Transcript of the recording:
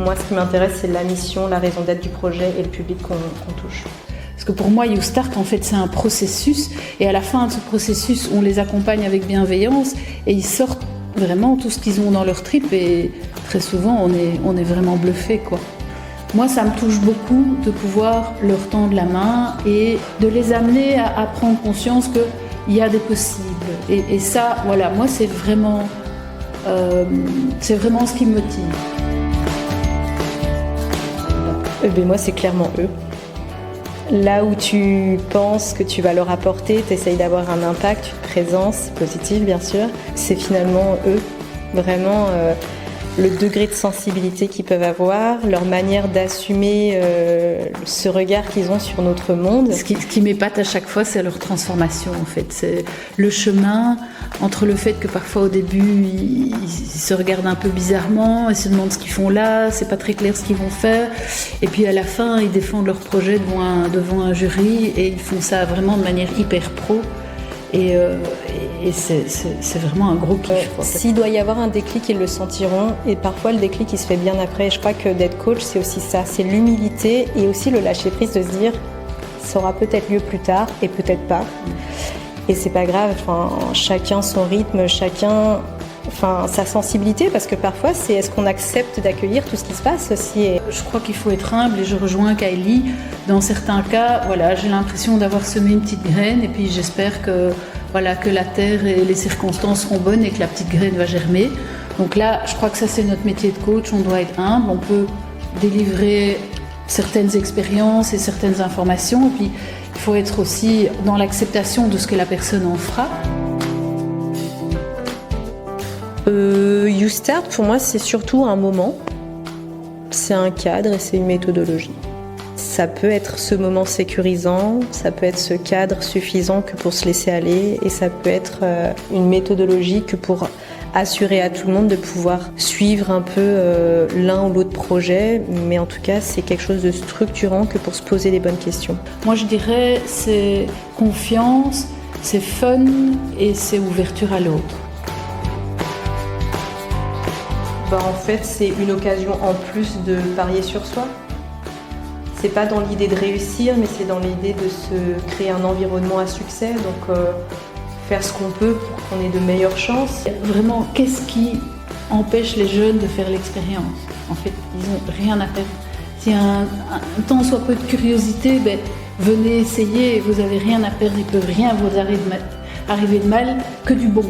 Moi, ce qui m'intéresse, c'est la mission, la raison d'être du projet et le public qu'on touche. Parce que pour moi, You Start, en fait, c'est un processus. Et à la fin de ce processus, on les accompagne avec bienveillance et ils sortent vraiment tout ce qu'ils ont dans leur trip. Et très souvent, on est vraiment bluffé, quoi. Moi, ça me touche beaucoup de pouvoir leur tendre la main et de les amener à prendre conscience qu'il y a des possibles. Et ça, voilà, moi, c'est vraiment ce qui me motive. Moi, c'est clairement eux. Là où tu penses que tu vas leur apporter, tu essayes d'avoir un impact, une présence positive, bien sûr, c'est finalement eux. Vraiment, le degré de sensibilité qu'ils peuvent avoir, leur manière d'assumer ce regard qu'ils ont sur notre monde. Ce qui m'épate à chaque fois, c'est leur transformation, en fait. C'est le chemin entre le fait que parfois au début, ils se regardent un peu bizarrement, ils se demandent ce qu'ils font là, c'est pas très clair ce qu'ils vont faire. Et puis à la fin, ils défendent leur projet devant un jury et ils font ça vraiment de manière hyper pro. Et c'est vraiment un gros kiff. S'il doit y avoir un déclic, ils le sentiront. Et parfois, le déclic, il se fait bien après. Je crois que d'être coach, c'est aussi ça. C'est l'humilité et aussi le lâcher-prise de se dire ça aura peut-être lieu plus tard et peut-être pas. Et c'est pas grave. Enfin, chacun son rythme, chacun sa sensibilité. Parce que parfois, c'est est-ce qu'on accepte d'accueillir tout ce qui se passe aussi. Je crois qu'il faut être humble et je rejoins Kylie. Dans certains cas, voilà, j'ai l'impression d'avoir semé une petite graine et puis j'espère que la terre et les circonstances seront bonnes et que la petite graine va germer. Donc là, je crois que ça, c'est notre métier de coach. On doit être humble, on peut délivrer certaines expériences et certaines informations. Et puis, il faut être aussi dans l'acceptation de ce que la personne en fera. You Start, pour moi, c'est surtout un moment. C'est un cadre et c'est une méthodologie. Ça peut être ce moment sécurisant, ça peut être ce cadre suffisant que pour se laisser aller et ça peut être une méthodologie que pour assurer à tout le monde de pouvoir suivre un peu l'un ou l'autre projet, mais en tout cas c'est quelque chose de structurant que pour se poser les bonnes questions. Moi je dirais c'est confiance, c'est fun et c'est ouverture à l'autre. En fait c'est une occasion en plus de parier sur soi. C'est pas dans l'idée de réussir, mais c'est dans l'idée de se créer un environnement à succès, donc faire ce qu'on peut pour qu'on ait de meilleures chances. Vraiment, qu'est-ce qui empêche les jeunes de faire l'expérience ? En fait, ils n'ont rien à perdre. S'il y a un tant soit peu de curiosité, venez essayer, vous n'avez rien à perdre, il ne peut rien vous arriver de mal, que du bon.